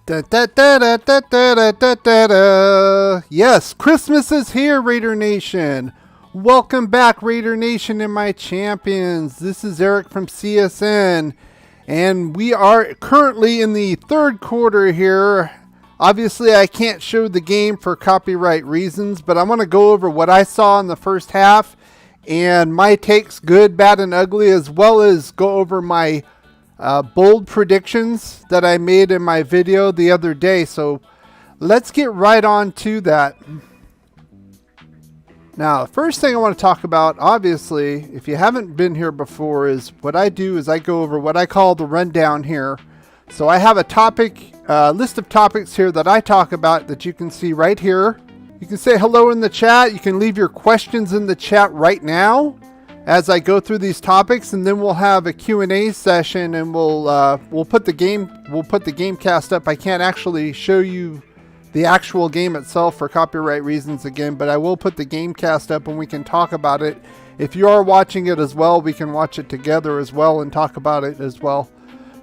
Da, da, da, da, da, da, da, da, da. Yes, Christmas is here, Raider Nation. Welcome back, Raider Nation and my champions. This is Eric from CSN, and we are currently in the third quarter here. Obviously, I can't show the game for copyright reasons, but I want to go over what I saw in the first half and my takes, good, bad, and ugly, as well as go over my bold predictions that I made in my video the other day. So let's get right on to that. Now, the first thing I want to talk about, obviously, if you haven't been here before, is what I do is I go over what I call the rundown here. So I have a topic, list of topics here that I talk about that you can see right here. You can say hello in the chat. You can leave your questions in the chat right now as I go through these topics, and then we'll have a Q&A session, and we'll put the game cast up. I can't actually show you the actual game itself for copyright reasons again, but I will put the game cast up and we can talk about it. If you are watching it as well, we can watch it together as well and talk about it as well.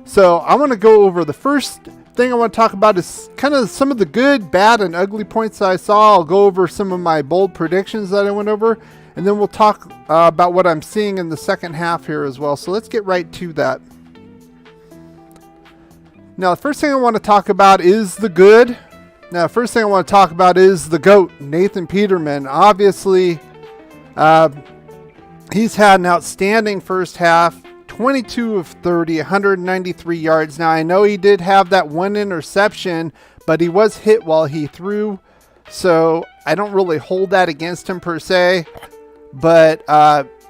So I want to go over the first thing I want to talk about is kind of some of the good, bad, and ugly points that I saw. I'll go over some of my bold predictions that I went over, and then we'll talk about what I'm seeing in the second half here as well. So let's get right to that. Now, the first thing I want to talk about is the good. Now, first thing I want to talk about is the GOAT, Nathan Peterman. Obviously, he's had an outstanding first half, 22 of 30, 193 yards. Now, I know he did have that one interception, but he was hit while he threw, so I don't really hold that against him per se. But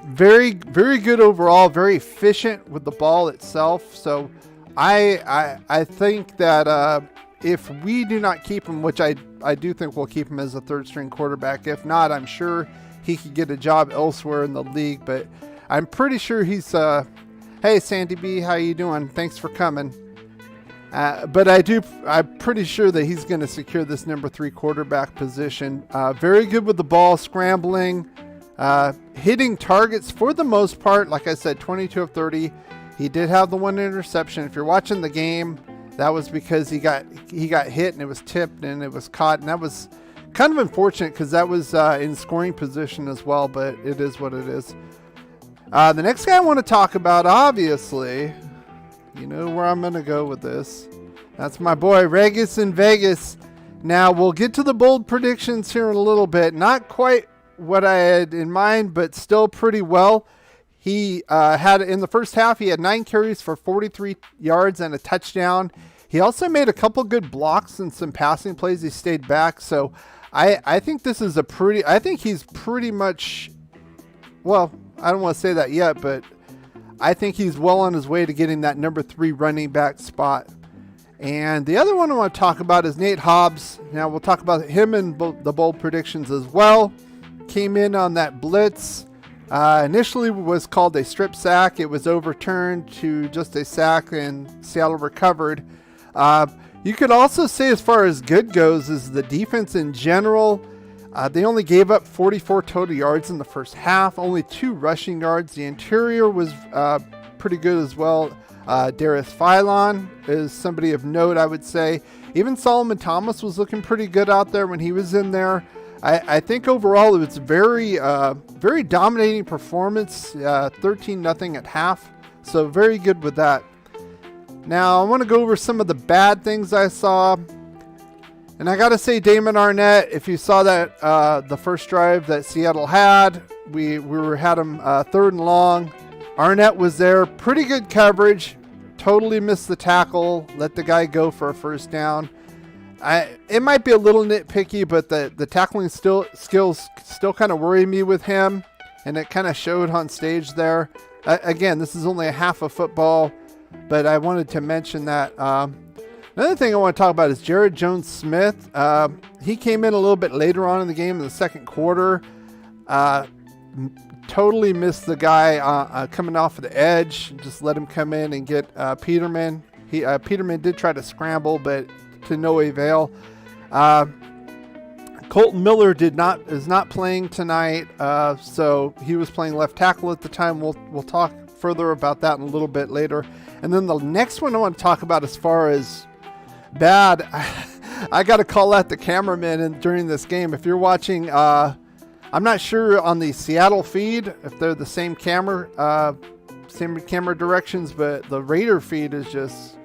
very, very good overall, very efficient with the ball itself. So I think that if we do not keep him, which I do think we'll keep him as a third string quarterback. If not, I'm sure he could get a job elsewhere in the league. But I'm pretty sure he's, hey, Sandy B, how you doing? Thanks for coming. But I'm pretty sure that he's going to secure this number 3 quarterback position. Very good with the ball, scrambling, hitting targets for the most part. Like I said, 22 of 30. He did have the one interception. If you're watching the game, that was because he got hit and it was tipped and it was caught, and that was kind of unfortunate because that was in scoring position as well, but it is what it is. The next guy I want to talk about, obviously, you know where I'm going to go with this. That's my boy Regis in Vegas. Now, we'll get to the bold predictions here in a little bit. Not quite what I had in mind, but still pretty well. He had, in the first half, he had 9 carries for 43 yards and a touchdown. He also made a couple good blocks and some passing plays. He stayed back. So I think this is I think he's pretty much, well, I don't want to say that yet, but I think he's well on his way to getting that number 3 running back spot. And the other one I want to talk about is Nate Hobbs. Now, we'll talk about him in the bold predictions as well. Came in on that blitz. Initially was called a strip sack. It was overturned to just a sack, and Seattle recovered. You could also say, as far as good goes, is the defense in general. They only gave up 44 total yards in the first half, only 2 rushing yards. The interior was pretty good as well. Darius Philon is somebody of note, I would say. Even Solomon Thomas was looking pretty good out there when he was in there. I think overall it was very dominating performance, 13-0 at half. So very good with that. Now, I want to go over some of the bad things I saw. And I got to say, Damon Arnett, if you saw that the first drive that Seattle had, we had him 3rd and long. Arnett was there, pretty good coverage, totally missed the tackle, let the guy go for a first down. It might be a little nitpicky, but the tackling skills still kind of worry me with him, and it kind of showed on stage there. Again, this is only a half of football, but I wanted to mention that. Another thing I want to talk about is Jared Jones-Smith. He came in a little bit later on in the game in the second quarter. Totally missed the guy coming off of the edge. Just let him come in and get Peterman. Peterman did try to scramble, but to no avail. Colton Miller is not playing tonight, so he was playing left tackle at the time. We'll talk further about that in a little bit later. And then the next one I want to talk about, as far as bad. I got to call out the cameraman during this game. If you're watching, I'm not sure on the Seattle feed if they're the same camera directions, but the Raider feed is just,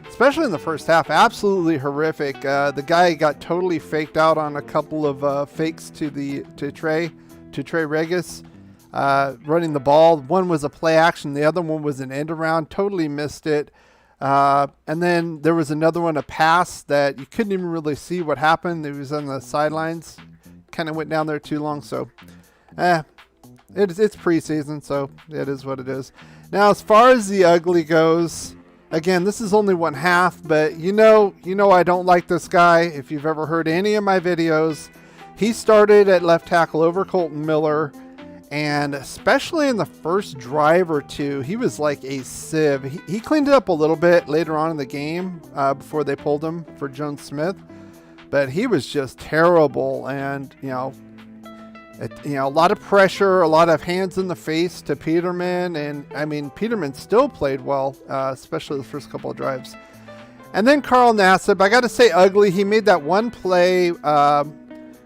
especially in the first half, absolutely horrific. The guy got totally faked out on a couple of fakes to Trey Regis, running the ball. One was a play action, the other one was an end around. Totally missed it. And then there was another one, a pass that you couldn't even really see what happened. It was on the sidelines. Kind of went down there too long. So, it's preseason, so it is what it is. Now, as far as the ugly goes, again, this is only one half, but you know I don't like this guy. If you've ever heard any of my videos, he started at left tackle over Colton Miller. And especially in the first drive or two, he was like a sieve. He cleaned it up a little bit later on in the game before they pulled him for Jones Smith. But he was just terrible. And, a lot of pressure, a lot of hands in the face to Peterman. And, I mean, Peterman still played well, especially the first couple of drives. And then Carl Nassib, I got to say ugly. He made that one play.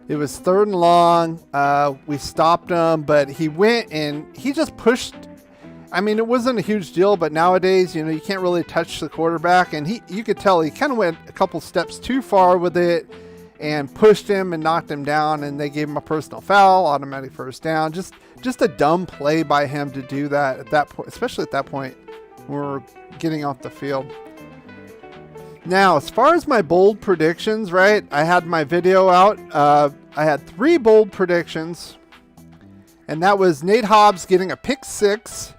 It was 3rd and long. We stopped him, but he went and he just pushed. I mean, it wasn't a huge deal, but nowadays, you can't really touch the quarterback. And you could tell he kind of went a couple steps too far with it and pushed him and knocked him down. And they gave him a personal foul, automatic first down. Just a dumb play by him to do that at that point, especially at that point when we're getting off the field. Now, as far as my bold predictions, right? I had my video out. I had 3 bold predictions, and that was Nate Hobbs getting a pick 6,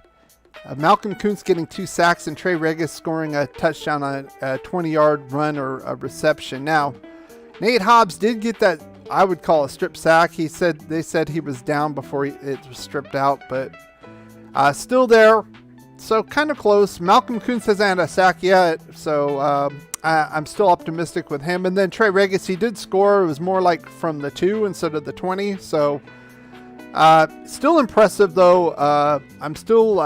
Malcolm Kuntz getting 2 sacks, and Trey Regis scoring a touchdown on a 20-yard run or a reception. Now, Nate Hobbs did get that I would call a strip sack. They said he was down before it was stripped out, but still there. So kind of close. Malcolm Kuntz hasn't had a sack yet, so I'm still optimistic with him. And then Trey Regis, he did score. It was more like from the 2 instead of the 20. So still impressive, though. I'm still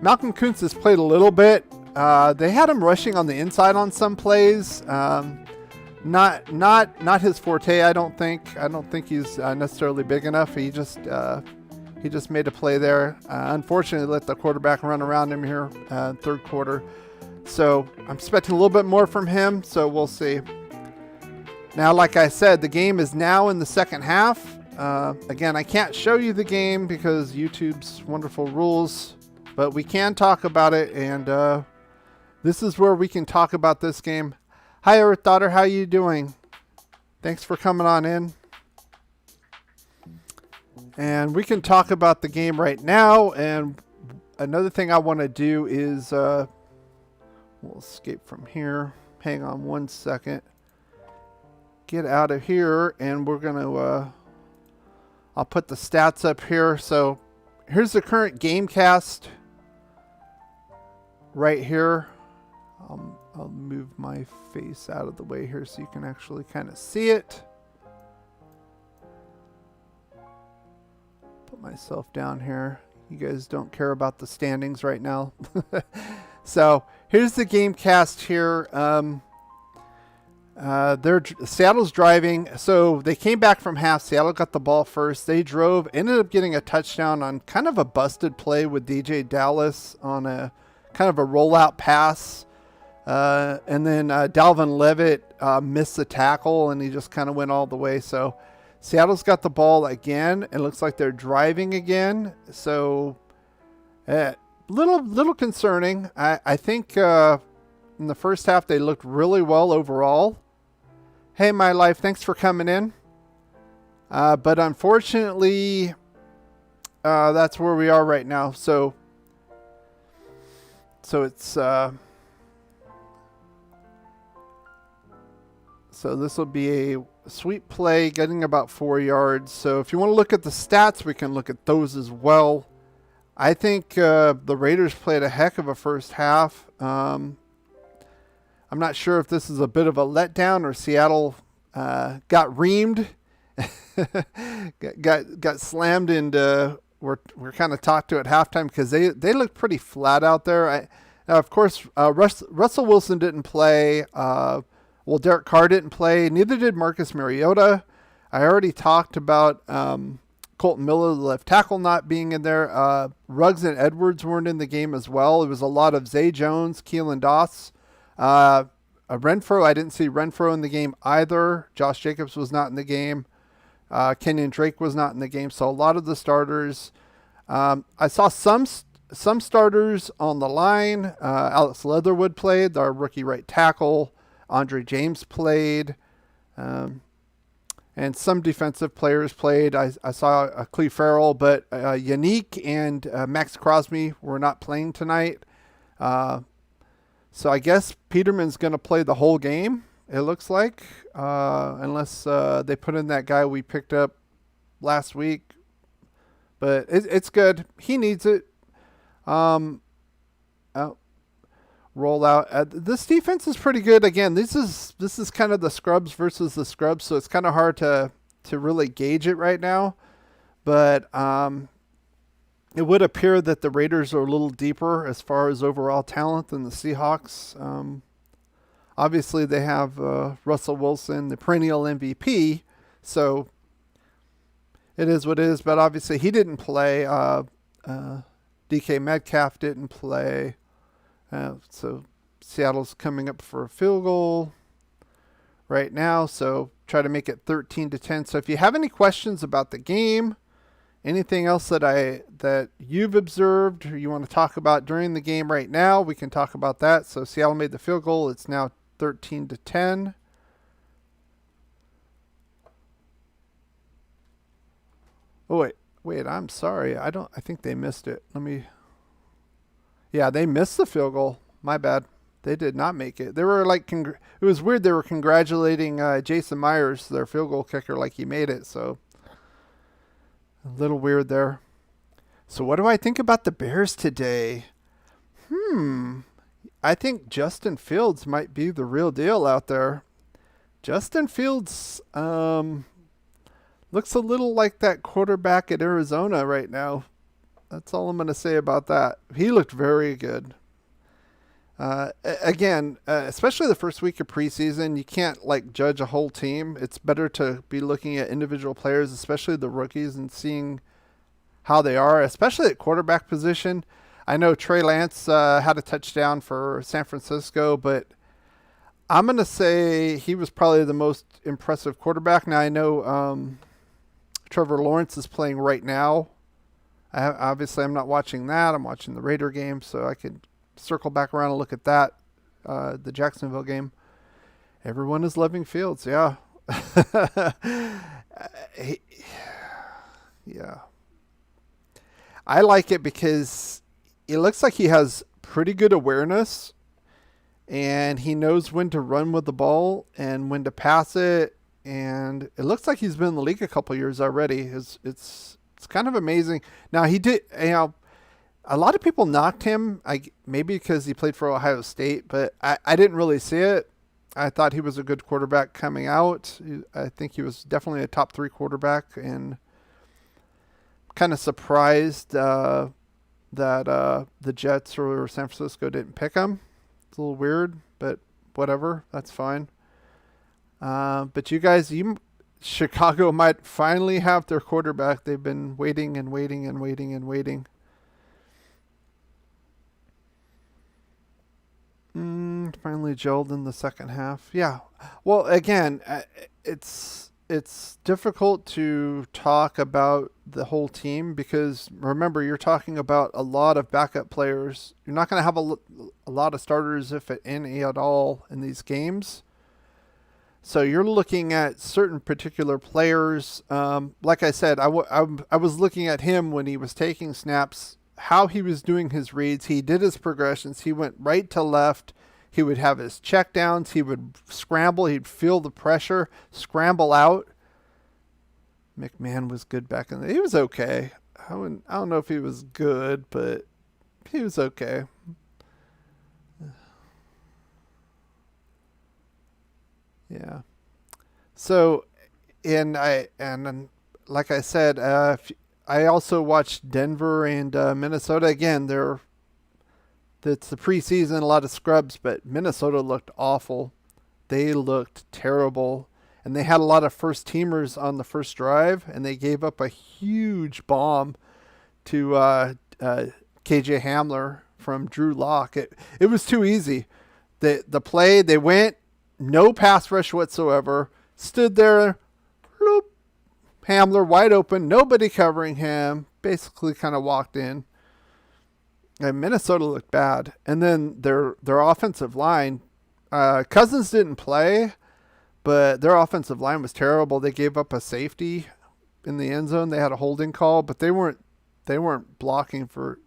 Malcolm Kuntz has played a little bit. They had him rushing on the inside on some plays. Not his forte, I don't think. I don't think he's necessarily big enough. He just made a play there. Unfortunately, let the quarterback run around him here third quarter. So I'm expecting a little bit more from him, so we'll see. Now, like I said, the game is now in the second half. Again, I can't show you the game because YouTube's wonderful rules, but we can talk about it, and this is where we can talk about this game. Hi, Earth Daughter. How you doing? Thanks for coming on in. And we can talk about the game right now. And another thing I want to do is we'll escape from here. Hang on one second. Get out of here, and we're going to I'll put the stats up here. So here's the current game cast right here. I'll move my face out of the way here so you can actually kind of see it. Put myself down here. You guys don't care about the standings right now. So here's the game cast here. Seattle's driving. So they came back from half. Seattle got the ball first. They drove, ended up getting a touchdown on kind of a busted play with DJ Dallas on a kind of a rollout pass. And then Dalvin Levitt missed the tackle, and he just kind of went all the way. So Seattle's got the ball again. It looks like they're driving again. So little concerning. I think in the first half they looked really well overall. Hey, my life, thanks for coming in. But unfortunately, that's where we are right now. So it's so this will be a sweep play, getting about 4 yards. So if you want to look at the stats, we can look at those as well. I think the Raiders played a heck of a first half. I'm not sure if this is a bit of a letdown or Seattle got reamed, got slammed, and we're kind of talked to at halftime because they looked pretty flat out there. Of course, Russell Wilson didn't play. Well, Derek Carr didn't play. Neither did Marcus Mariota. I already talked about Colton Miller, the left tackle, not being in there. Ruggs and Edwards weren't in the game as well. It was a lot of Zay Jones, Keelan Doss. Renfro, I didn't see Renfro in the game either. Josh Jacobs was not in the game. Kenyon Drake was not in the game. So a lot of the starters. I saw some starters on the line. Alex Leatherwood played, our rookie right tackle. Andre James played. And some defensive players played. I saw Cleve Farrell, but Yannick and Max Crosby were not playing tonight. So I guess Peterman's going to play the whole game, it looks like, unless they put in that guy we picked up last week. But it's good. He needs it. Roll out. This defense is pretty good. Again, this is kind of the scrubs versus the scrubs, so it's kind of hard to really gauge it right now. But it would appear that the Raiders are a little deeper as far as overall talent than the Seahawks. Obviously, they have Russell Wilson, the perennial MVP, so it is what it is. But obviously, he didn't play. DK Metcalf didn't play. So Seattle's coming up for a field goal right now. So try to make it 13-10. So if you have any questions about the game, anything else that you've observed or you want to talk about during the game right now, we can talk about that. So Seattle made the field goal. It's now 13-10. Oh wait, I'm sorry. I think they missed it. Yeah, they missed the field goal. My bad. They did not make it. They were like, it was weird. They were congratulating Jason Myers, their field goal kicker, like he made it. So a little weird there. So what do I think about the Bears today? I think Justin Fields might be the real deal out there. Justin Fields looks a little like that quarterback at Arizona right now. That's all I'm going to say about that. He looked very good. Again, especially the first week of preseason, you can't judge a whole team. It's better to be looking at individual players, especially the rookies, and seeing how they are, especially at quarterback position. I know Trey Lance had a touchdown for San Francisco, but I'm going to say he was probably the most impressive quarterback. Now, I know Trevor Lawrence is playing right now. Obviously, I'm not watching that. I'm watching the Raider game, so I could circle back around and look at that, the Jacksonville game. Everyone is loving Fields, yeah. Yeah. I like it because it looks like he has pretty good awareness, and he knows when to run with the ball and when to pass it, and it looks like he's been in the league a couple years already. It's kind of amazing. Now, he did, a lot of people knocked him, maybe because he played for Ohio State, but I didn't really see it. I thought he was a good quarterback coming out. I think he was definitely a top 3 quarterback, and kind of surprised that the Jets or San Francisco didn't pick him. It's a little weird, but whatever. That's fine. But you guys, Chicago might finally have their quarterback. They've been waiting and waiting and waiting and waiting. Finally gelled in the second half. Yeah. Well, again, it's difficult to talk about the whole team because, remember, you're talking about a lot of backup players. You're not going to have a lot of starters, if any at all, in these games. So you're looking at certain particular players. Like I said, I was looking at him when he was taking snaps, how he was doing his reads. He did his progressions. He went right to left. He would have his checkdowns. He would scramble. He'd feel the pressure, scramble out. McMahon was good back in he was okay. I don't know if he was good, but he was okay. Yeah. So, and like I said, I also watched Denver and Minnesota. Again, it's the preseason, a lot of scrubs, but Minnesota looked awful. they looked terrible. And they had a lot of first teamers on the first drive, and they gave up a huge bomb to KJ Hamler from Drew Lock. It was too easy. The play, they went, no pass rush whatsoever, stood there, bloop, Hamler wide open, nobody covering him, basically kind of walked in. And Minnesota looked bad. And then their offensive line, Cousins didn't play, but their offensive line was terrible. They gave up a safety in the end zone. They had a holding call, but they weren't blocking for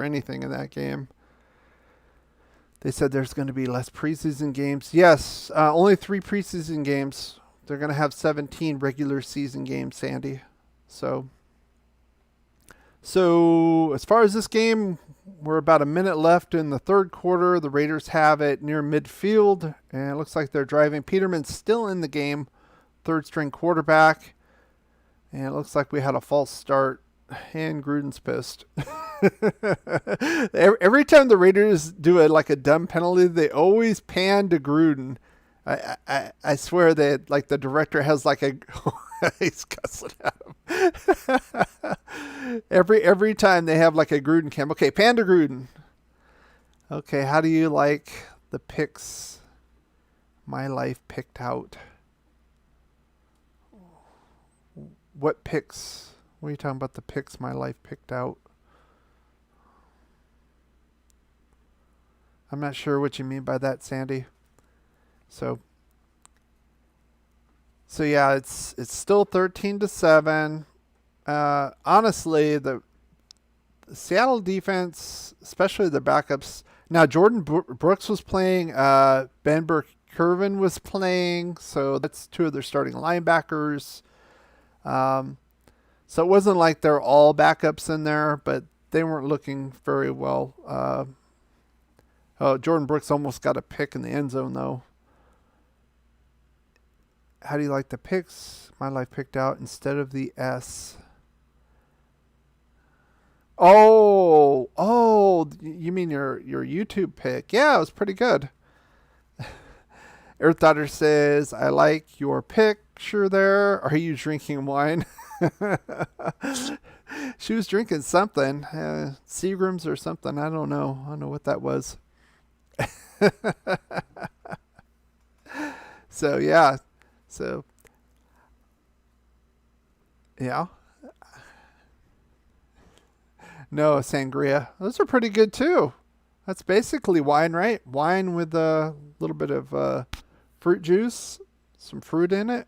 anything in that game. They said there's going to be less preseason games. Yes, only 3 preseason games. They're going to have 17 regular season games, Sandy. So as far as this game, we're about a minute left in the third quarter. The Raiders have it near midfield, and it looks like they're driving. Peterman's still in the game, third-string quarterback. And it looks like we had a false start, and Gruden's pissed. Every time the Raiders do a dumb penalty, they always pan to Gruden. I swear that the director has he's cussing at him. Every time they have a Gruden cam. Okay, pan to Gruden. Okay, how do you like the picks my life picked out? What picks? What are you talking about, the picks my life picked out? I'm not sure what you mean by that, Sandy. So yeah, it's still 13-7. Honestly, the Seattle defense, especially the backups. Now Jordan Brooks was playing. Ben Burke-Kirven was playing. So that's 2 of their starting linebackers. So it wasn't like they're all backups in there, but they weren't looking very well. Jordan Brooks almost got a pick in the end zone, though. How do you like the picks my life picked out instead of the S? Oh, you mean your YouTube pick? Yeah, it was pretty good. Earth Daughter says, I like your picture there. Are you drinking wine? She was drinking something, Seagram's or something. I don't know what that was. So yeah. No, sangria. Those are pretty good too. That's basically wine, right? Wine with a little bit of fruit juice, some fruit in it.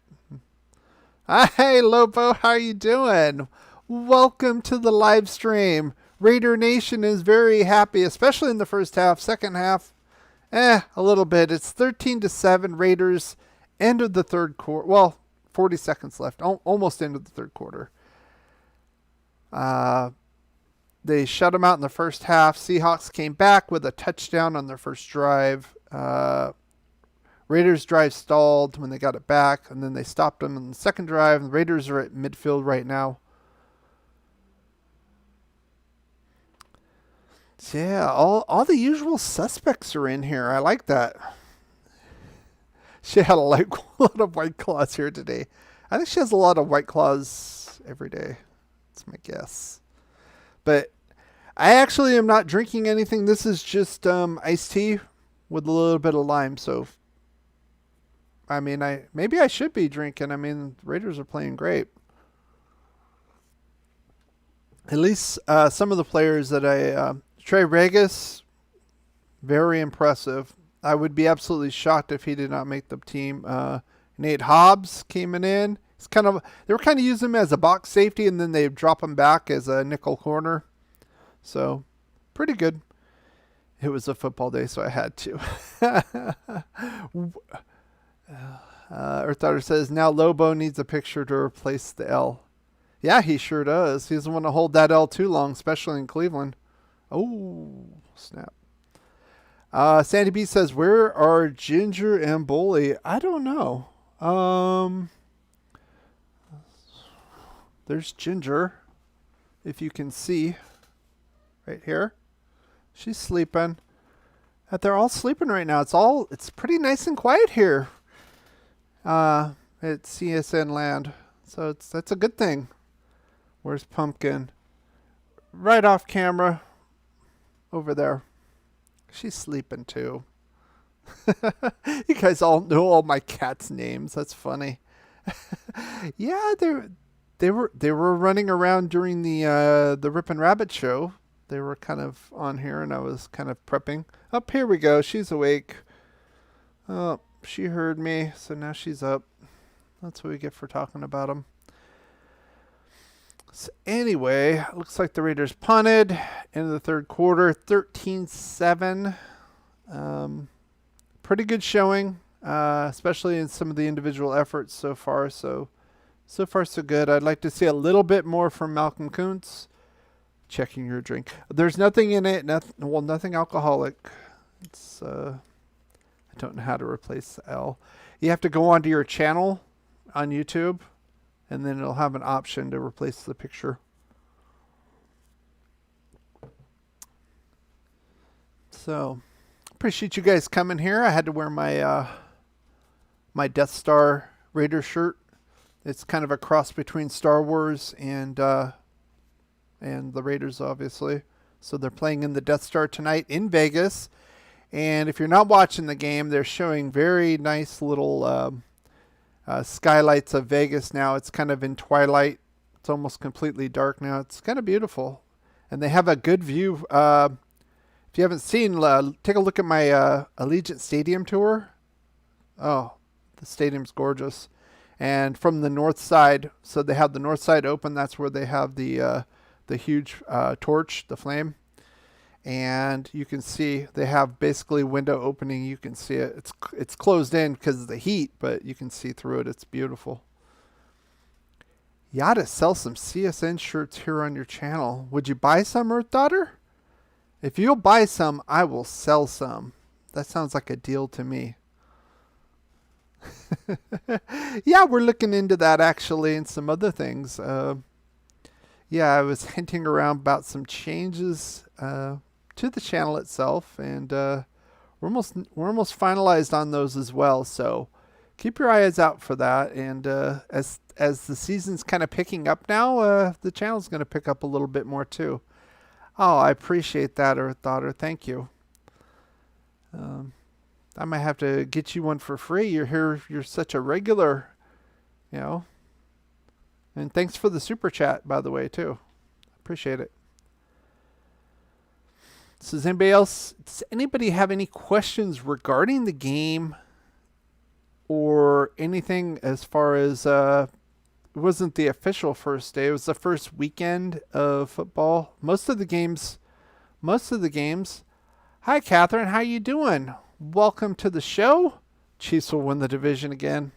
Hey, Lobo, how you doing? Welcome to the live stream. Raider Nation is very happy, especially in the first half. Second half, a little bit. It's 13-7 Raiders. End of the third quarter. Well, 40 seconds left. Almost end of the third quarter. They shut them out in the first half. Seahawks came back with a touchdown on their first drive. Raiders' drive stalled when they got it back, and then they stopped them in the second drive. The Raiders are at midfield right now. Yeah, all the usual suspects are in here. I like that. She had a lot of White Claws here today. I think she has a lot of White Claws every day. That's my guess. But I actually am not drinking anything. This is just iced tea with a little bit of lime. So, I mean, maybe I should be drinking. I mean, the Raiders are playing great. At least some of the players that Trey Regis, very impressive. I would be absolutely shocked if he did not make the team. Nate Hobbs came in. They were kind of using him as a box safety, and then they drop him back as a nickel corner. So, pretty good. It was a football day, so I had to. Earth Daughter says, now Lobo needs a picture to replace the L. Yeah, he sure does. He doesn't want to hold that L too long, especially in Cleveland. Oh, snap. Sandy B says, where are Ginger and Bully? I don't know. There's Ginger, if you can see. Right here. She's sleeping. They're all sleeping right now. It's pretty nice and quiet here. It's CSN land. So that's a good thing. Where's Pumpkin? Right off camera. Over there. She's sleeping too. You guys all know all my cats' names. That's funny. Yeah, they were running around during the Rip and Rabbit show. They were kind of on here, and I was kind of prepping. Up here we go. She's awake. Oh, she heard me, so now she's up. That's what we get for talking about them. So anyway, looks like the Raiders punted into the third quarter, 13-7. Pretty good showing, especially in some of the individual efforts so far. So far so good. I'd like to see a little bit more from Malcolm Kuntz. Checking your drink. There's nothing in it. Nothing alcoholic. It's I don't know how to replace the L. You have to go onto your channel on YouTube, and then it'll have an option to replace the picture. So, appreciate you guys coming here. I had to wear my my Death Star Raider shirt. It's kind of a cross between Star Wars and the Raiders, obviously. So they're playing in the Death Star tonight in Vegas. And if you're not watching the game, they're showing very nice little skylights of Vegas now. It's kind of in twilight. It's almost completely dark now. It's kind of beautiful. And they have a good view. If you haven't seen, take a look at my Allegiant Stadium tour. Oh, the stadium's gorgeous. And from the north side, so they have the north side open. That's where they have the huge torch, the flame. And you can see they have basically window opening. You can see it. It's closed in because of the heat, but you can see through it. It's beautiful. You ought to sell some CSN shirts here on your channel. Would you buy some, Earth Daughter? If you'll buy some, I will sell some. That sounds like a deal to me. Yeah, we're looking into that actually and some other things. Yeah, I was hinting around about some changes to the channel itself, and we're almost finalized on those as well. So keep your eyes out for that. And as the season's kind of picking up now, the channel's going to pick up a little bit more too. Oh, I appreciate that, Earth Daughter. Thank you. I might have to get you one for free. You're here. You're such a regular, you know. And thanks for the super chat, by the way, too. Appreciate it. So does anybody have any questions regarding the game or anything as far as, it wasn't the official first day. It was the first weekend of football. Most of the games. Hi, Catherine. How you doing? Welcome to the show. Chiefs will win the division again.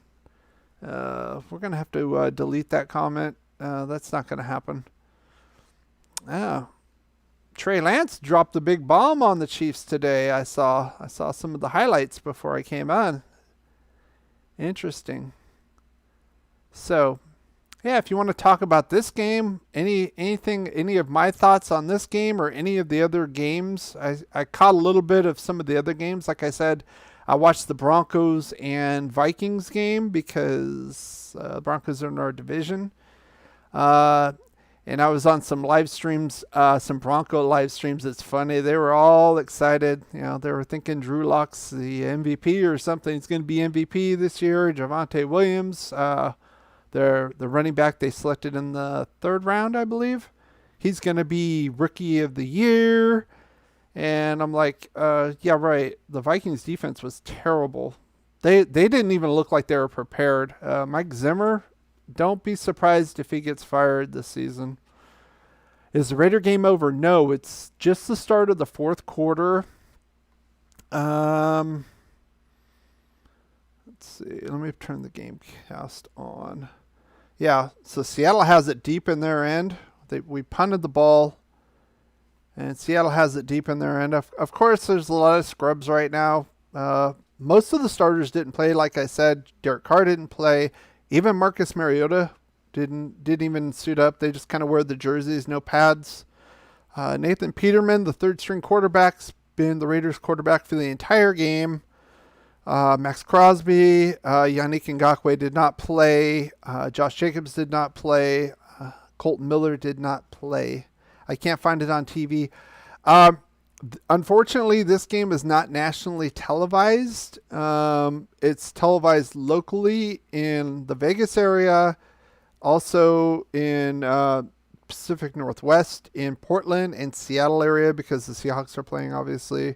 We're going to have to delete that comment. That's not going to happen. Trey Lance dropped a big bomb on the Chiefs today. I saw some of the highlights before I came on. Interesting. So, yeah, if you want to talk about this game, any of my thoughts on this game or any of the other games, I caught a little bit of some of the other games. Like I said, I watched the Broncos and Vikings game because Broncos are in our division. And I was on some live streams, some Bronco live streams. It's funny. They were all excited. You know, they were thinking Drew Lock's the MVP or something. He's going to be MVP this year. Javonte Williams, the running back they selected in the third round, I believe. He's going to be Rookie of the Year. And I'm like, yeah, right. The Vikings defense was terrible. They didn't even look like they were prepared. Mike Zimmer, don't be surprised if he gets fired this season. Is the Raider game over? No, it's just the start of the fourth quarter. Let's see. Let me turn the game cast on. Yeah, so Seattle has it deep in their end. We punted the ball, and Seattle has it deep in their end. Of course, there's a lot of scrubs right now. Most of the starters didn't play. Like I said, Derek Carr didn't play. Even Marcus Mariota didn't even suit up. They just kind of wear the jerseys, no pads. Nathan Peterman, the third-string quarterback's been the Raiders' quarterback for the entire game. Max Crosby, Yannick Ngakoue did not play. Josh Jacobs did not play. Colton Miller did not play. I can't find it on TV. Unfortunately, this game is not nationally televised. It's televised locally in the Vegas area, also in Pacific Northwest, in Portland and Seattle area because the Seahawks are playing, obviously.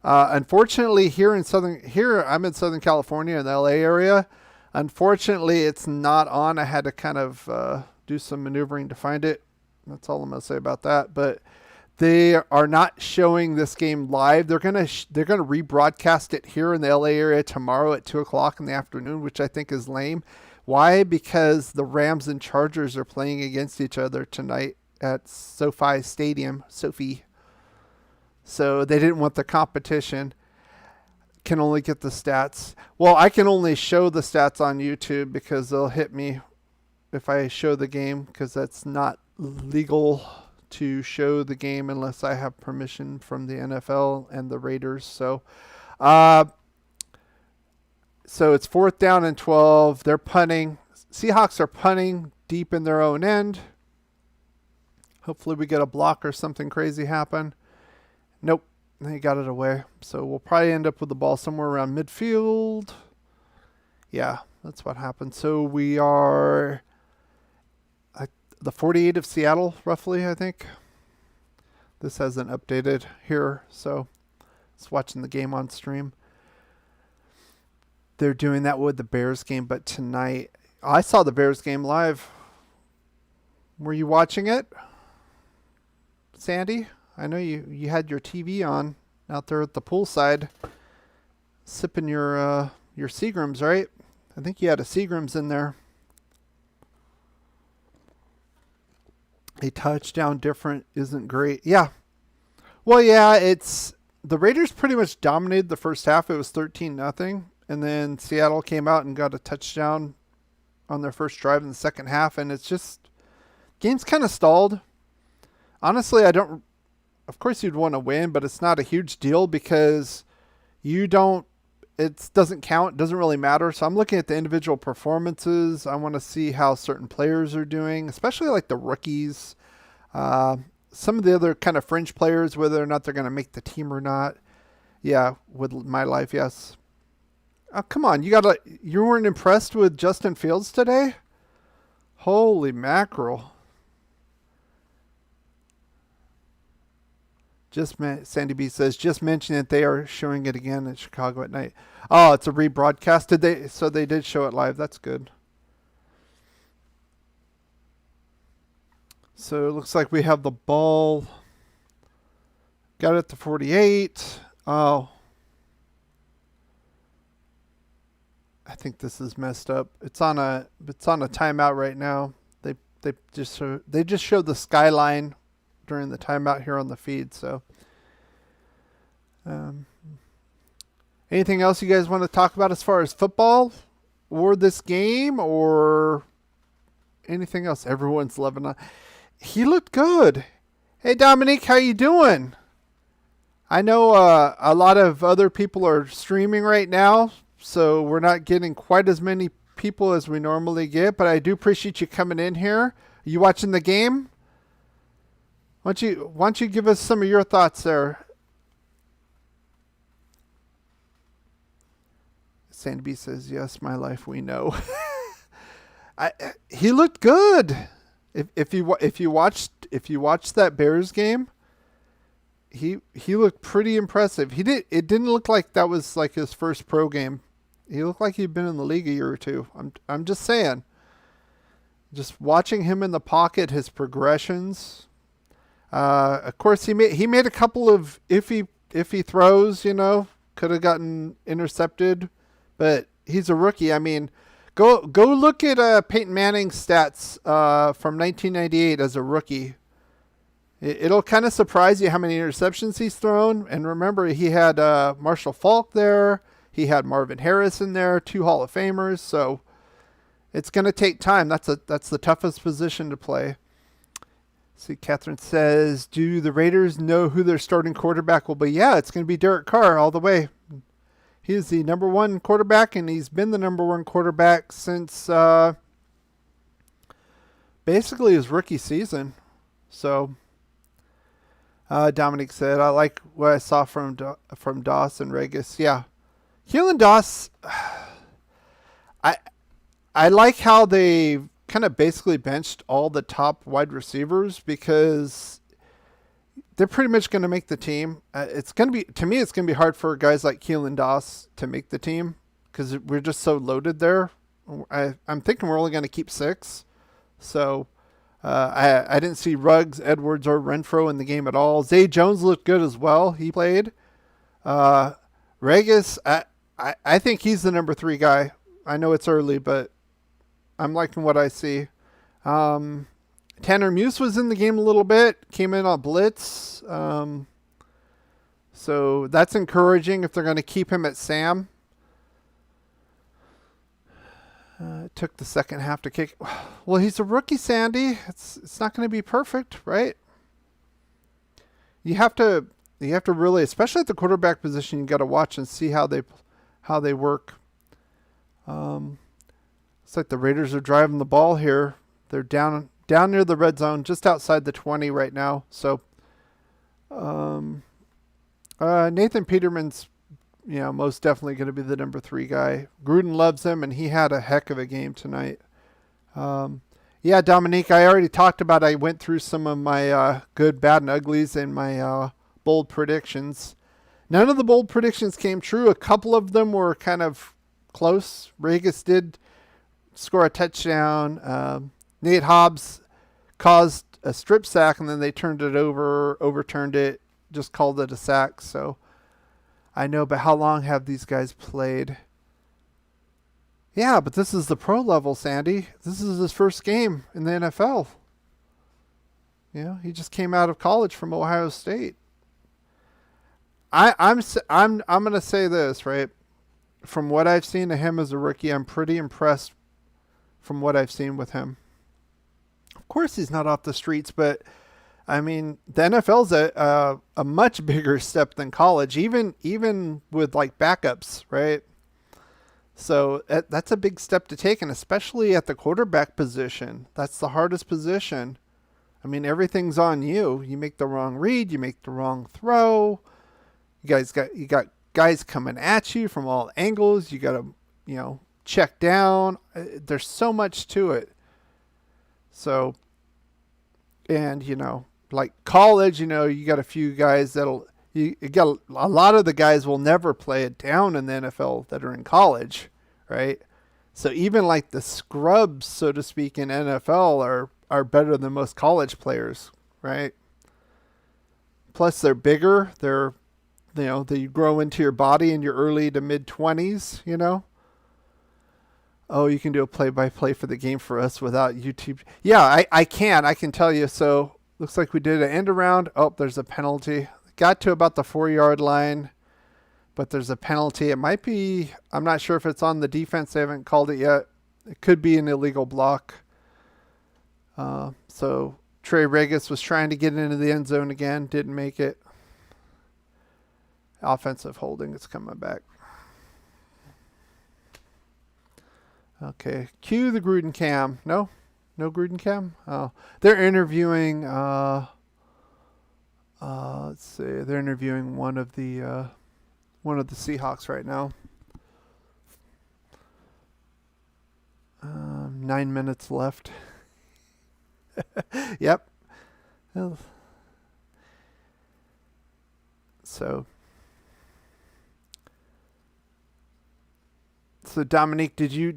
Unfortunately, here I'm in Southern California in the LA area. Unfortunately, it's not on. I had to kind of do some maneuvering to find it. That's all I'm going to say about that. But they are not showing this game live. They're gonna rebroadcast it here in the LA area tomorrow at 2:00 in the afternoon, which I think is lame. Why? Because the Rams and Chargers are playing against each other tonight at SoFi Stadium. SoFi. So they didn't want the competition. Can only get the stats. Well, I can only show the stats on YouTube because they'll hit me if I show the game, because that's not legal to show the game unless I have permission from the NFL and the Raiders. So it's 4th down and 12. They're punting. Seahawks are punting deep in their own end. Hopefully we get a block or something crazy happen. Nope. They got it away. So we'll probably end up with the ball somewhere around midfield. Yeah, that's what happened. So we are the 48 of Seattle, roughly, I think. This hasn't updated here, so it's watching the game on stream. They're doing that with the Bears game, but tonight, I saw the Bears game live. Were you watching it, Sandy? I know you had your TV on out there at the poolside, sipping your Seagrams, right? I think you had a Seagrams in there. A touchdown different isn't great. Yeah. Well, yeah, it's the Raiders pretty much dominated the first half. It was 13-0. And then Seattle came out and got a touchdown on their first drive in the second half. And it's just, game's kind of stalled. Honestly, of course you'd want to win, but it's not a huge deal because it doesn't count. It doesn't really matter. So I'm looking at the individual performances. I want to see how certain players are doing, especially like the rookies. Some of the other kind of fringe players, whether or not they're going to make the team or not. Yeah, with my life, yes. Oh, come on. You weren't impressed with Justin Fields today? Holy mackerel. Sandy B says, just mention that they are showing it again in Chicago at night. Oh, it's a rebroadcast. So they did show it live. That's good. So it looks like we have the ball. Got it at the 48. Oh. I think this is messed up. It's on a timeout right now. They just showed the skyline during the timeout here on the feed. So anything else you guys want to talk about as far as football or this game or anything else? Everyone's loving it. He looked good. Hey, Dominique, how you doing? I know a lot of other people are streaming right now, so we're not getting quite as many people as we normally get, but I do appreciate you coming in here. Are you watching the game? Why don't you give us some of your thoughts there? Sandy B says, yes, my life, we know. He looked good. If you watched that Bears game, he looked pretty impressive. It didn't look like that was like his first pro game. He looked like he'd been in the league a year or two. I'm just saying. Just watching him in the pocket, his progressions. Of course, he made a couple of iffy throws. Could have gotten intercepted, but he's a rookie. I mean, go look at Peyton Manning's stats from 1998 as a rookie. It'll kind of surprise you how many interceptions he's thrown. And remember, he had Marshall Faulk there. He had Marvin Harrison there, 2 Hall of Famers. So it's going to take time. That's the toughest position to play. See, Catherine says, do the Raiders know who their starting quarterback will be? Yeah, it's going to be Derek Carr all the way. He is the number one quarterback, and he's been the number one quarterback since basically his rookie season. So Dominic said, I like what I saw from Doss and Regis. Yeah. Keelan Doss, I like how they kind of basically benched all the top wide receivers because they're pretty much going to make the team. It's going to be, to me, it's going to be hard for guys like Keelan Doss to make the team because we're just so loaded there. I'm thinking we're only going to keep 6. So I didn't see Ruggs, Edwards, or Renfro in the game at all. Zay Jones looked good as well. He played. Regis, I think he's the number 3 guy. I know it's early, but I'm liking what I see. Tanner Muse was in the game a little bit, came in on blitz. So that's encouraging if they're going to keep him at Sam. It took the second half to kick. Well, he's a rookie, Sandy. It's not going to be perfect, right? You have to really, especially at the quarterback position, you got to watch and see how they work. It's like the Raiders are driving the ball here. They're down near the red zone, just outside the 20 right now. So, Nathan Peterman's, most definitely going to be the number 3 guy. Gruden loves him, and he had a heck of a game tonight. Yeah, Dominique, I already talked about. I went through some of my good, bad, and uglies and my bold predictions. None of the bold predictions came true. A couple of them were kind of close. Regis did score a touchdown. Nate Hobbs caused a strip sack, and then they overturned it, just called it a sack. So I know, but how long have these guys played? Yeah, but this is the pro level, Sandy. This is his first game in the NFL. He just came out of college from Ohio State. I'm going to say this, right? From what I've seen of him as a rookie, I'm pretty impressed from what I've seen with him. Of course, he's not off the streets, but I mean, the NFL's a much bigger step than college, even with like backups, right? So that's a big step to take, and especially at the quarterback position. That's the hardest position. I mean, everything's on you. You make the wrong read, you make the wrong throw. You got guys coming at you from all angles. You got to, check down. There's so much to it. So, and like college, you got a few guys you got a lot of the guys will never play it down in the NFL that are in college, right? So even like the scrubs, so to speak, in NFL are better than most college players, right? Plus they're bigger. They grow into your body in your early to mid 20s, Oh, you can do a play-by-play for the game for us without YouTube. Yeah, I can tell you. So looks like we did an end around. Oh, there's a penalty. Got to about the 4-yard line, but there's a penalty. It might be, I'm not sure if it's on the defense. They haven't called it yet. It could be an illegal block. So Trey Regis was trying to get into the end zone again. Didn't make it. Offensive holding is coming back. Okay. Cue the Gruden cam. No Gruden cam? Oh, they're interviewing, let's see. They're interviewing one of the Seahawks right now. 9 minutes left. Yep. So Dominique, did you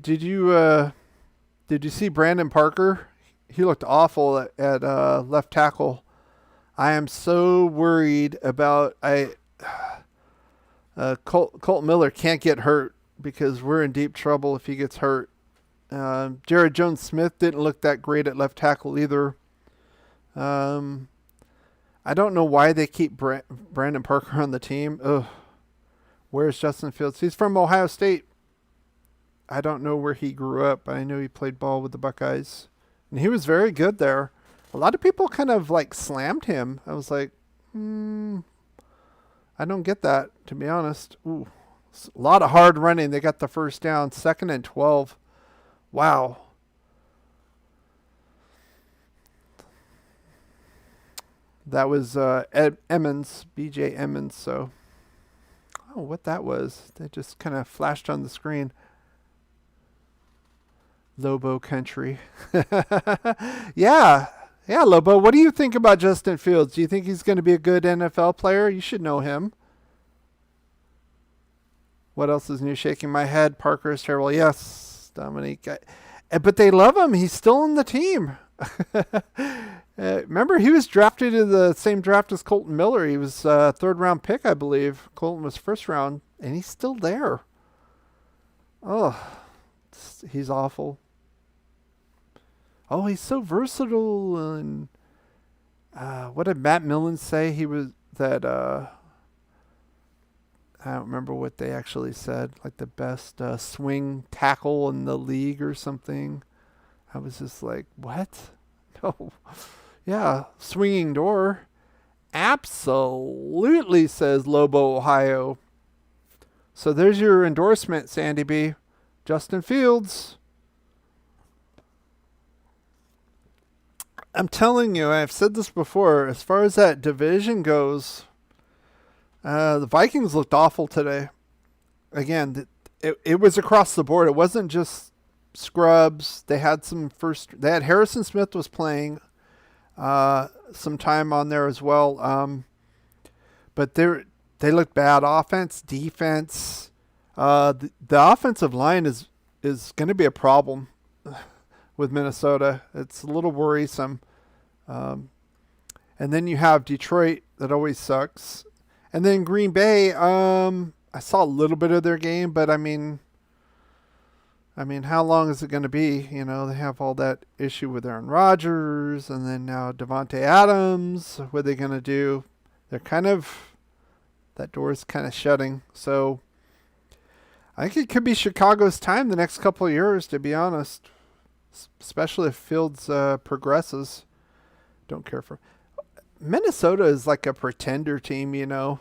see Brandon Parker? He looked awful at left tackle. I am so worried about Colt Miller can't get hurt because we're in deep trouble if he gets hurt. Jared Jones-Smith didn't look that great at left tackle either. I don't know why they keep Brandon Parker on the team. Ugh. Where's Justin Fields? He's from Ohio State. I don't know where he grew up. I know he played ball with the Buckeyes. And he was very good there. A lot of people kind of like slammed him. I was like, I don't get that, to be honest. Ooh, A lot of hard running. They got the first down, 2nd and 12. Wow. That was Emmons, BJ Emmons. So, oh, what that was. They just kind of flashed on the screen. Lobo country. Yeah. Yeah, Lobo. What do you think about Justin Fields? Do you think he's going to be a good NFL player? You should know him. What else is new? Shaking my head. Parker is terrible. Yes, Dominique. But they love him. He's still on the team. Remember, he was drafted in the same draft as Colton Miller. He was a 3rd-round pick, I believe. Colton was 1st round, and he's still there. Oh, he's awful. Oh, he's so versatile. And what did Matt Millen say? He was that. I don't remember what they actually said. Like the best swing tackle in the league or something. I was just like, what? No. Yeah, swinging door. Absolutely, says Lobo, Ohio. So there's your endorsement, Sandy B. Justin Fields. I'm telling you, I've said this before, as far as that division goes, the Vikings looked awful today. Again, it was across the board. It wasn't just scrubs. They had they had Harrison Smith was playing some time on there as well. But they looked bad. Offense, defense. The offensive line is going to be a problem with Minnesota. It's a little worrisome. And then you have Detroit that always sucks. And then Green Bay, I saw a little bit of their game, but I mean, how long is it going to be? You know, they have all that issue with Aaron Rodgers, and then now Devontae Adams. What are they going to do? That door is kind of shutting. So I think it could be Chicago's time the next couple of years, to be honest. Especially if Fields progresses. Don't care for Minnesota is like a pretender team, you know.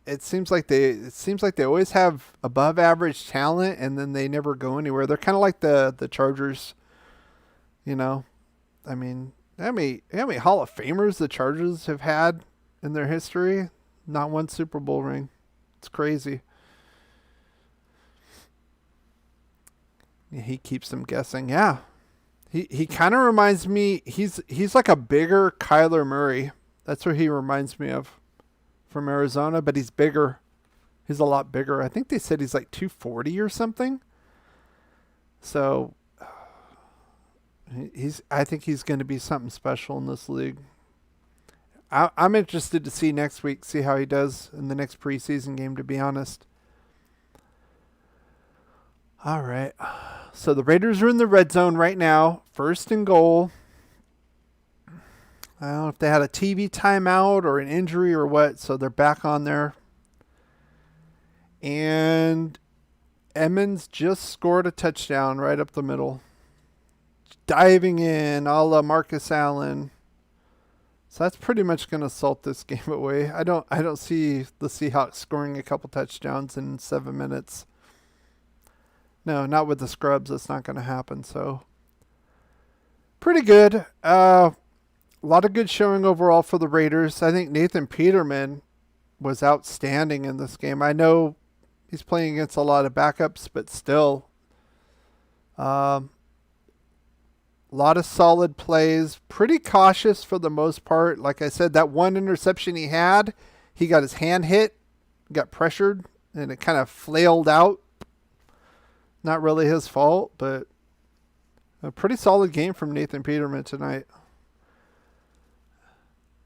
It seems like they always have above average talent, and then they never go anywhere. They're kind of like the Chargers, you know. I mean, how many Hall of Famers the Chargers have had in their history? Not one Super Bowl ring. It's crazy. Yeah, he keeps them guessing. Yeah. He kind of reminds me, he's like a bigger Kyler Murray. That's what he reminds me of from Arizona, but he's bigger. He's a lot bigger. I think they said he's like 240 or something. So I think he's going to be something special in this league. I'm interested to see next week, see how he does in the next preseason game, to be honest. All right. So the Raiders are in the red zone right now. 1st and goal. I don't know if they had a TV timeout or an injury or what, so they're back on there. And Emmons just scored a touchdown right up the middle. Diving in, a la Marcus Allen. So that's pretty much going to salt this game away. I don't see the Seahawks scoring a couple touchdowns in 7 minutes. No, not with the scrubs. That's not going to happen. So, pretty good. A lot of good showing overall for the Raiders. I think Nathan Peterman was outstanding in this game. I know he's playing against a lot of backups, but still. A lot of solid plays. Pretty cautious for the most part. Like I said, that one interception he got his hand hit, got pressured, and it kind of flailed out. Not really his fault, but a pretty solid game from Nathan Peterman tonight.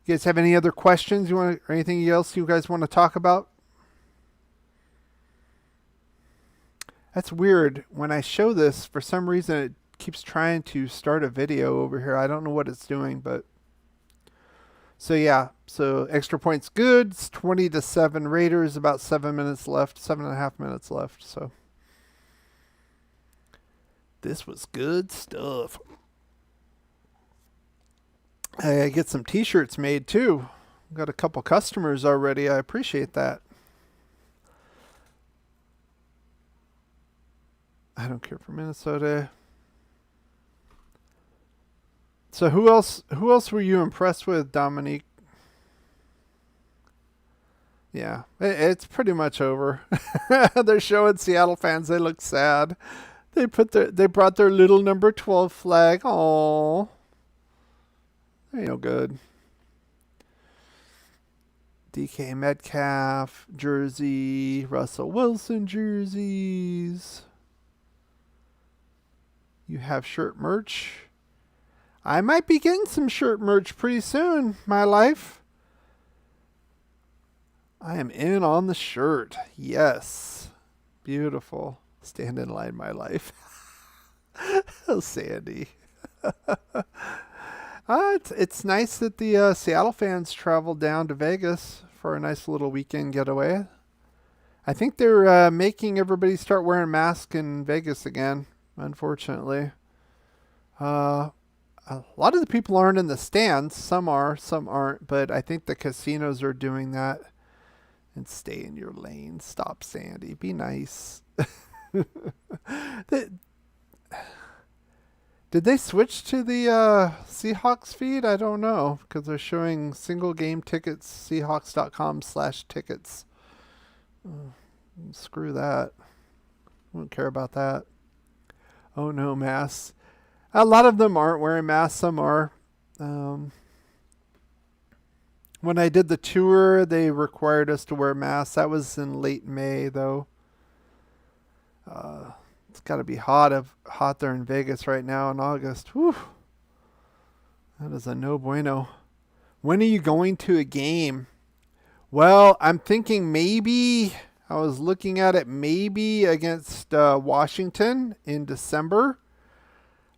You guys have any other questions or anything else you guys want to talk about? That's weird. When I show this, for some reason, it keeps trying to start a video over here. I don't know what it's doing, but so yeah. So extra points good. It's 20-7 Raiders. About 7 minutes left. 7.5 minutes left. So. This was good stuff. I get some t-shirts made too. got a couple customers already. I appreciate that. I don't care for Minnesota. So who else were you impressed with, Dominique? Yeah, it's pretty much over. They're showing Seattle fans they look sad. They brought their little number 12 flag. Oh, ain't no good. DK Metcalf jersey, Russell Wilson jerseys. You have shirt merch. I might be getting some shirt merch pretty soon, my life. I am in on the shirt. Yes. Beautiful. Stand in line, my life. Oh, Sandy. It's nice that the Seattle fans traveled down to Vegas for a nice little weekend getaway. I think they're making everybody start wearing masks in Vegas again, unfortunately. A lot of the people aren't in the stands. Some are, some aren't. But I think the casinos are doing that. And stay in your lane. Stop, Sandy. Be nice. Did they switch to the Seahawks feed? I don't know. Because they're showing single game tickets, Seahawks.com/tickets. Screw that. Won't care about that. Oh, no, masks. A lot of them aren't wearing masks. Some are. When I did the tour, they required us to wear masks. That was in late May, though. It's got to be hot there in Vegas right now in August. Whew. That is a no bueno. When are you going to a game? Well, I'm thinking maybe, I was looking at it maybe against Washington in December.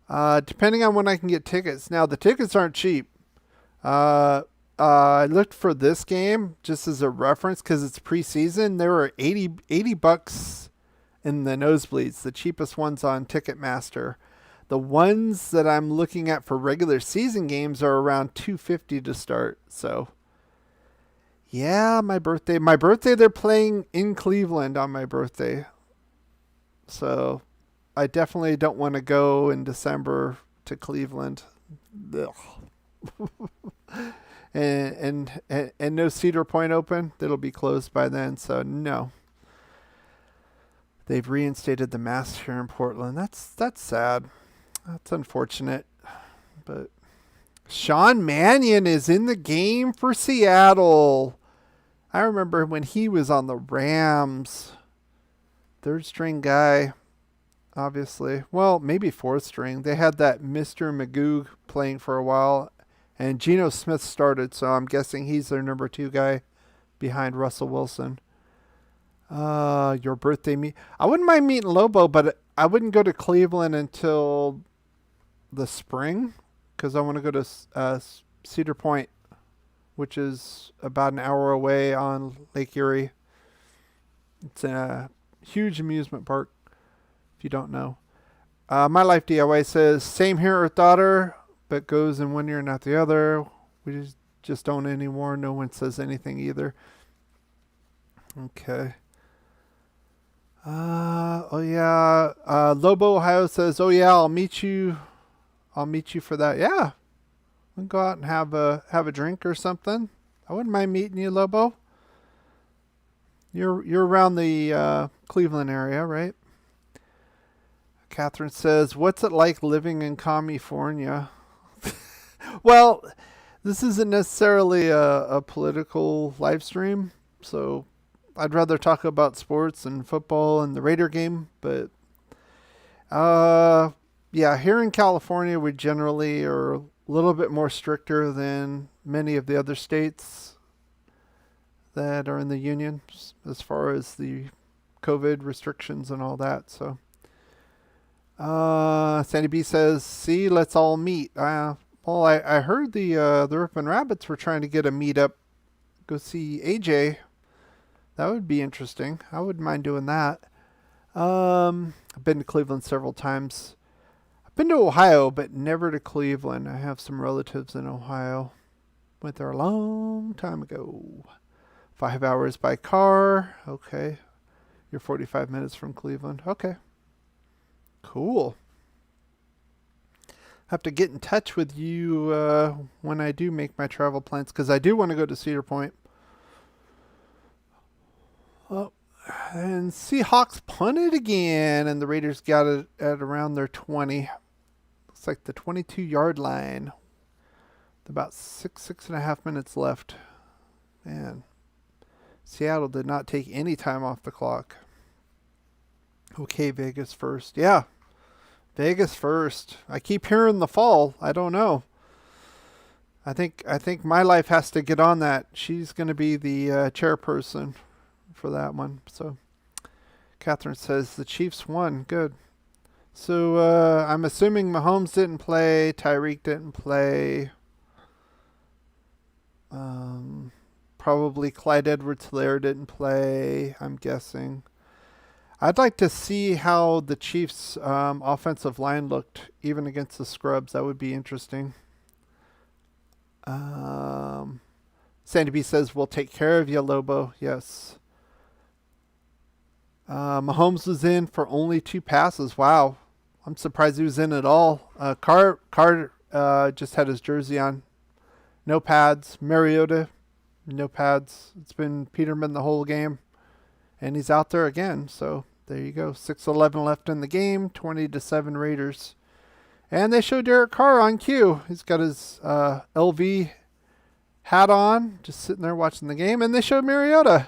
Depending on when I can get tickets. Now, the tickets aren't cheap. I looked for this game just as a reference because it's preseason. There were $80 in the nosebleeds, the cheapest ones on Ticketmaster. The ones that I'm looking at for regular season games are around $250 to start. So, yeah, my birthday. They're playing in Cleveland on my birthday. So, I definitely don't want to go in December to Cleveland. and no Cedar Point open. That'll be closed by then. So no. They've reinstated the masks here in Portland. That's sad. That's unfortunate. But Sean Mannion is in the game for Seattle. I remember when he was on the Rams. Third string guy. Obviously. Well, maybe fourth string. They had that Mr. Magoo playing for a while. And Geno Smith started, so I'm guessing he's their number 2 guy behind Russell Wilson. Your birthday meet. I wouldn't mind meeting Lobo, but I wouldn't go to Cleveland until the spring because I want to go to Cedar Point, which is about an hour away on Lake Erie. It's a huge amusement park, if you don't know. My Life DIY says, same here with daughter, but goes in one year, not the other. We just don't anymore. No one says anything either. Okay. Lobo Ohio says, "Oh yeah, I'll meet you for that." Yeah, we'll go out and have a drink or something. I wouldn't mind meeting you, Lobo. You're around the Cleveland area, right? Catherine says, "What's it like living in California?" Well, this isn't necessarily a political live stream, so I'd rather talk about sports and football and the Raider game, but here in California, we generally are a little bit more stricter than many of the other states that are in the union as far as the COVID restrictions and all that. So, Sandy B says, "See, let's all meet." I heard the Rippin' Rabbits were trying to get a meetup. Go see AJ. That would be interesting. I wouldn't mind doing that. I've been to Cleveland several times. I've been to Ohio, but never to Cleveland. I have some relatives in Ohio. Went there a long time ago. 5 hours by car. Okay. You're 45 minutes from Cleveland. Okay. Cool. Have to get in touch with you when I do make my travel plans, because I do want to go to Cedar Point. Oh, and Seahawks punted again, and the Raiders got it at around their 20. Looks like the 22-yard line. About six and a half minutes left. Man, Seattle did not take any time off the clock. Okay, Vegas first. Yeah, Vegas first. I keep hearing the fall. I don't know. I think my life has to get on that. She's going to be the chairperson for that one. So, Catherine says the Chiefs won. Good. So I'm assuming Mahomes didn't play. Tyreek didn't play. Probably Clyde Edwards-Helaire didn't play, I'm guessing. I'd like to see how the Chiefs' offensive line looked, even against the scrubs. That would be interesting. Sandy B says, we'll take care of you, Lobo. Yes. Mahomes was in for only 2 passes. Wow. I'm surprised he was in at all. Carr just had his jersey on. No pads. Mariota, no pads. It's been Peterman the whole game. And he's out there again. So there you go. 6:11 left in the game. 20-7 Raiders. And they show Derek Carr on cue. He's got his LV hat on, just sitting there watching the game. And they showed Mariota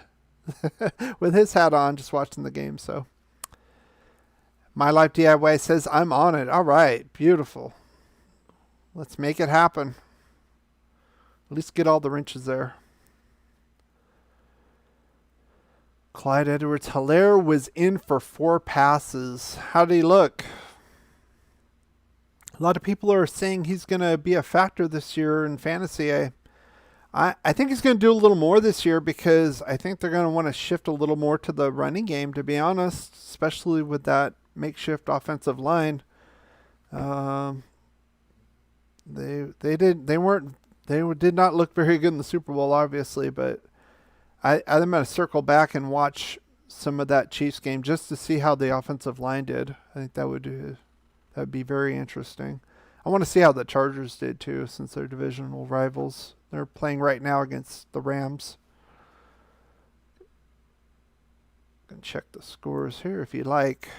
with his hat on, just watching the game. So My Life DIY says, I'm on it. All right. Beautiful. Let's make it happen. At least get all the wrenches there. Clyde Edwards-Helaire was in for 4 passes. How did he look? A lot of people are saying he's going to be a factor this year in fantasy. I think he's going to do a little more this year, because I think they're going to want to shift a little more to the running game, to be honest, especially with that makeshift offensive line. They did not look very good in the Super Bowl, obviously, but I'm going to circle back and watch some of that Chiefs game just to see how the offensive line did. I think that would be very interesting. I want to see how the Chargers did too, since they're divisional rivals. They're playing right now against the Rams. Can check the scores here if you like.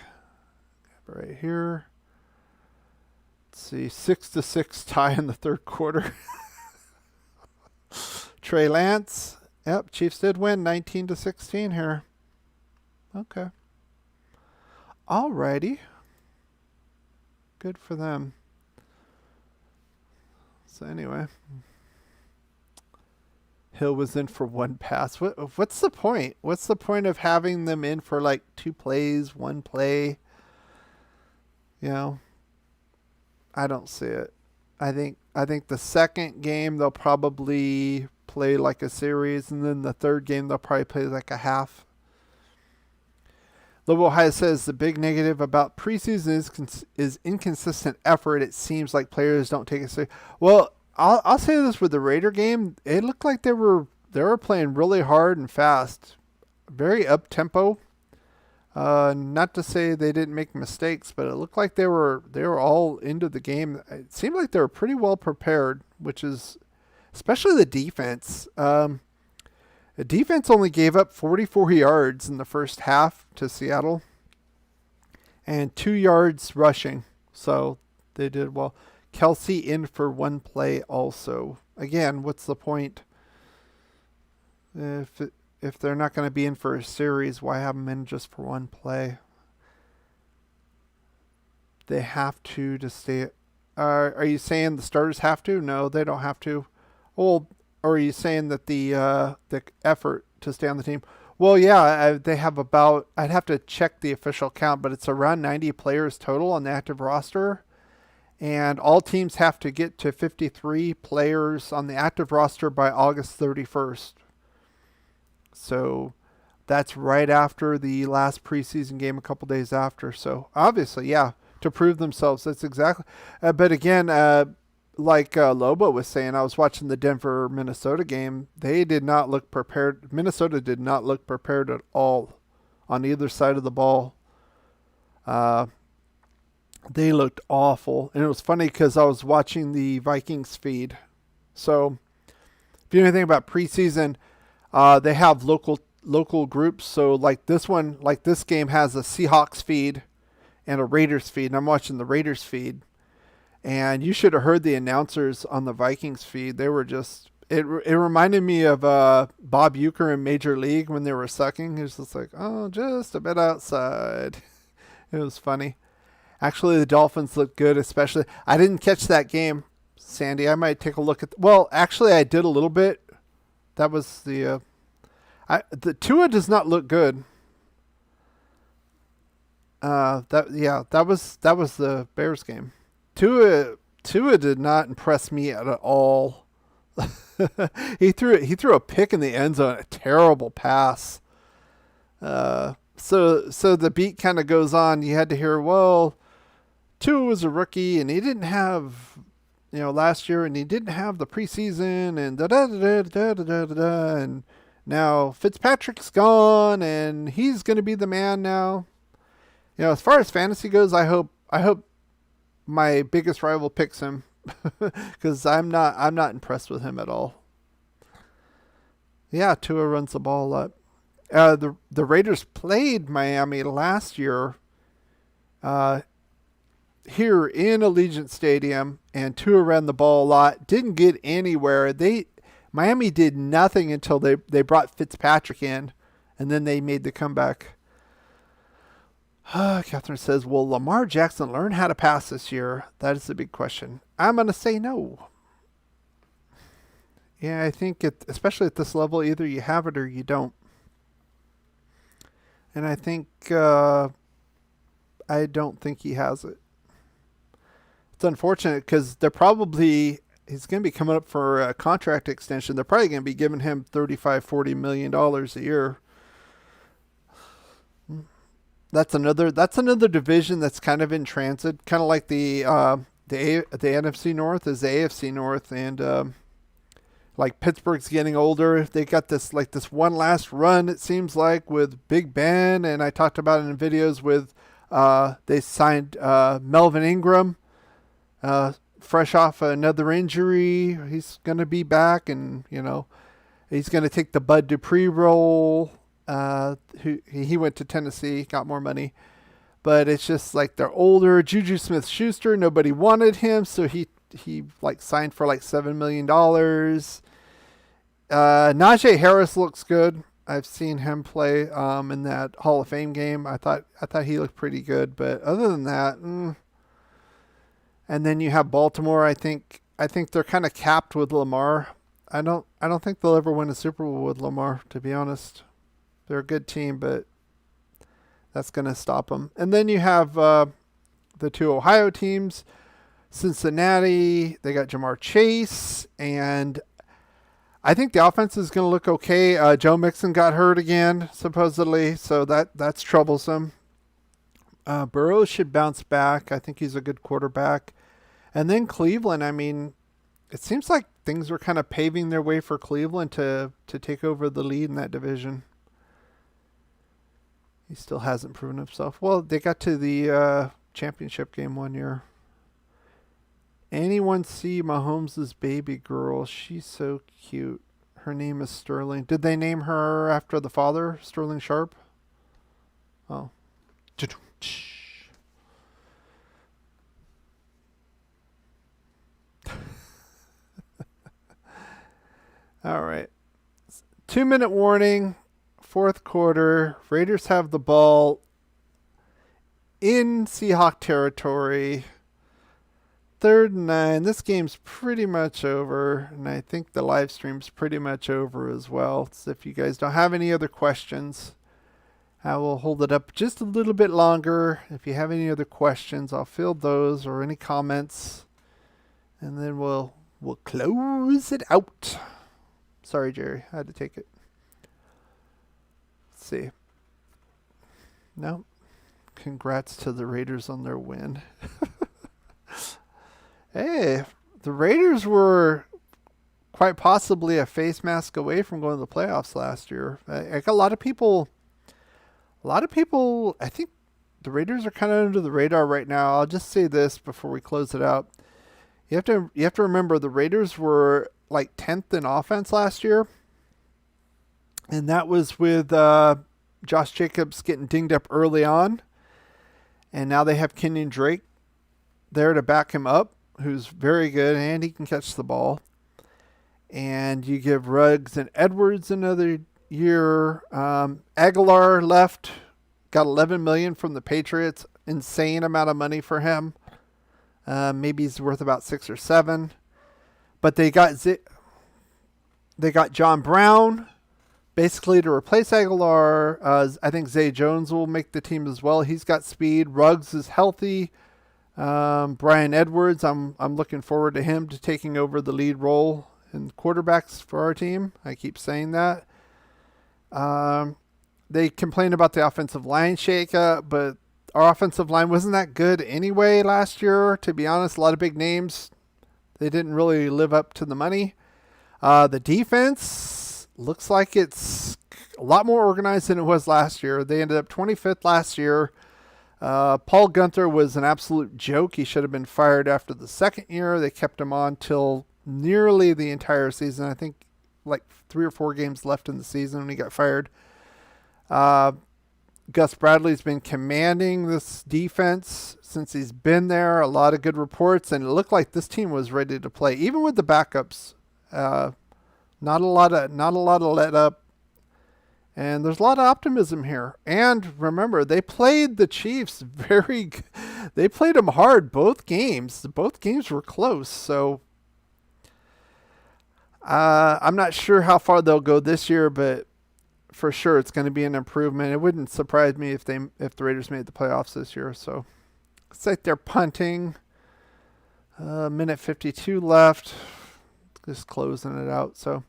Right here. Let's see, 6-6 tie in the third quarter. Trey Lance. Yep, Chiefs did win 19-16 here. Okay. Alrighty. Good for them. So anyway, Hill was in for 1 pass. What's the point? What's the point of having them in for like 2 plays, 1 play? You know, I don't see it. I think the second game they'll probably play like a series, and then the third game they'll probably play like a half. Lobo High says the big negative about preseason is inconsistent effort. It seems like players don't take it seriously. Well, I'll say this with the Raider game. It looked like they were playing really hard and fast, very up tempo. Not to say they didn't make mistakes, but it looked like they were all into the game. It seemed like they were pretty well prepared, which is especially the defense. The defense only gave up 44 yards in the first half to Seattle and 2 yards rushing. So they did well. Kelsey in for 1 play also. Again, what's the point? If they're not going to be in for a series, why have them in just for 1 play? They have to stay. Are you saying the starters have to? No, they don't have to. Well, or are you saying that the effort to stay on the team? Well, yeah, they have about, I'd have to check the official count, but it's around 90 players total on the active roster. And all teams have to get to 53 players on the active roster by August 31st. So that's right after the last preseason game, a couple days after. So obviously, yeah, to prove themselves. That's exactly. But again, like Lobo was saying, I was watching the Denver-Minnesota game. They did not look prepared. Minnesota did not look prepared at all on either side of the ball. They looked awful. And it was funny because I was watching the Vikings feed. So if you know anything about preseason, they have local groups. So like this game has a Seahawks feed and a Raiders feed. And I'm watching the Raiders feed. And you should have heard the announcers on the Vikings feed. They were just, it reminded me of Bob Uecker in Major League when they were sucking. It was just like, oh, just a bit outside. It was funny. Actually, the Dolphins looked good, especially. I didn't catch that game, Sandy. I might take a look at. Well, actually, I did a little bit. That was the Tua does not look good. That was the Bears game. Tua did not impress me at all. he threw a pick in the end zone, a terrible pass. So the beat kind of goes on. You had to hear, well, Tua was a rookie and he didn't have, last year, and he didn't have the preseason and da da da da da da da, and now Fitzpatrick's gone and he's going to be the man now. As far as fantasy goes, I hope my biggest rival picks him because I'm not impressed with him at all. Yeah, Tua runs the ball a lot. The Raiders played Miami last year here in Allegiant Stadium, and Tua ran the ball a lot. Didn't get anywhere. Miami did nothing until they brought Fitzpatrick in, and then they made the comeback. Catherine says, will Lamar Jackson learn how to pass this year? That is the big question. I'm going to say no. Yeah, I think especially at this level, either you have it or you don't. And I think I don't think he has it. It's unfortunate because he's going to be coming up for a contract extension. They're probably going to be giving him $35-40 million a year. That's another division that's kind of in transit, kind of like the NFC North is the AFC North, and like Pittsburgh's getting older. They got this one last run, it seems like, with Big Ben, and I talked about it in videos with they signed Melvin Ingram, fresh off another injury. He's going to be back, and he's going to take the Bud Dupree role. He went to Tennessee, got more money, but it's just like they're older. Juju Smith-Schuster, nobody wanted him, so he signed for $7 million. Najee Harris looks good. I've seen him play in that Hall of Fame game. I thought he looked pretty good, but other than that, and then you have Baltimore. I think they're kind of capped with Lamar. I don't think they'll ever win a Super Bowl with Lamar, to be honest. They're a good team, but that's going to stop them. And then you have the two Ohio teams, Cincinnati. They got Jamar Chase, and I think the offense is going to look okay. Joe Mixon got hurt again, supposedly, so that's troublesome. Burrow should bounce back. I think he's a good quarterback. And then Cleveland, I mean, it seems like things are kind of paving their way for Cleveland to take over the lead in that division. He still hasn't proven himself. Well, they got to the championship game one year. Anyone see Mahomes' baby girl? She's so cute. Her name is Sterling. Did they name her after the father, Sterling Sharp? Oh. All right. 2-minute warning. Fourth quarter, Raiders have the ball in Seahawk territory. 3rd and 9. This game's pretty much over, and I think the live stream's pretty much over as well. So if you guys don't have any other questions, I will hold it up just a little bit longer. If you have any other questions, I'll field those or any comments, and then we'll close it out. Sorry, Jerry, I had to take it. See. No. Congrats to the Raiders on their win. Hey, the Raiders were quite possibly a face mask away from going to the playoffs last year. A lot of people, I think the Raiders are kind of under the radar right now. I'll just say this before we close it out. You have to remember the Raiders were like 10th in offense last year, and that was with Josh Jacobs getting dinged up early on, and now they have Kenyon Drake there to back him up, who's very good and he can catch the ball. And you give Ruggs and Edwards another year. Aguilar left, got $11 million from the Patriots, insane amount of money for him. Maybe he's worth about 6 or 7. But they got John Brown basically to replace Aguilar. I think Zay Jones will make the team as well. He's got speed. Ruggs is healthy. Brian Edwards, I'm looking forward to him to taking over the lead role in quarterbacks for our team. I keep saying that. They complain about the offensive line shakeup, but our offensive line wasn't that good anyway last year. To be honest, a lot of big names, they didn't really live up to the money. The defense looks like it's a lot more organized than it was last year. They ended up 25th last year. Paul Gunther was an absolute joke. He should have been fired after the second year. They kept him on till nearly the entire season. I think like 3 or 4 games left in the season when he got fired. Gus Bradley's been commanding this defense since he's been there. A lot of good reports, and it looked like this team was ready to play, even with the backups. Not a lot of let up, and there's a lot of optimism here. And remember, they played the Chiefs they played them hard both games. Both games were close, so I'm not sure how far they'll go this year, but for sure it's going to be an improvement. It wouldn't surprise me if the Raiders made the playoffs this year. So looks like they're punting. Minute 52 left. Just closing it out. So,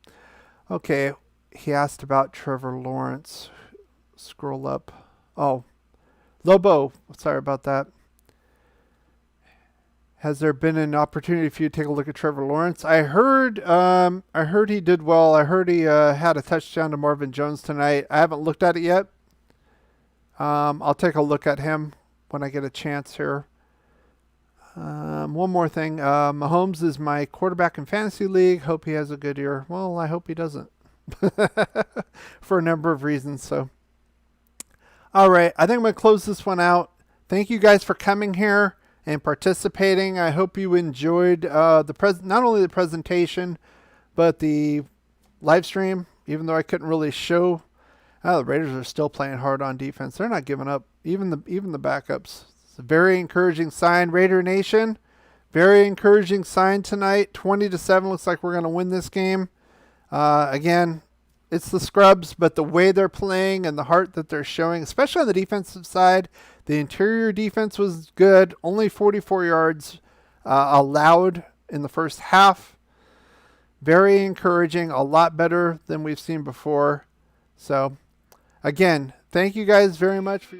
okay. He asked about Trevor Lawrence. Scroll up. Oh, Lobo. Sorry about that. Has there been an opportunity for you to take a look at Trevor Lawrence? I heard he did well. I heard he had a touchdown to Marvin Jones tonight. I haven't looked at it yet. I'll take a look at him when I get a chance here. One more thing. Mahomes is my quarterback in fantasy league. Hope he has a good year. Well, I hope he doesn't. For a number of reasons. So, all right. I think I'm going to close this one out. Thank you guys for coming here and participating. I hope you enjoyed not only the presentation, but the live stream. Even though I couldn't really show, the Raiders are still playing hard on defense. They're not giving up. Even the backups. It's a very encouraging sign, Raider Nation. Very encouraging sign tonight. 20-7. Looks like we're going to win this game. Again, it's the scrubs, but the way they're playing and the heart that they're showing, especially on the defensive side, the interior defense was good. Only 44 yards allowed in the first half. Very encouraging. A lot better than we've seen before. So, again, thank you guys very much for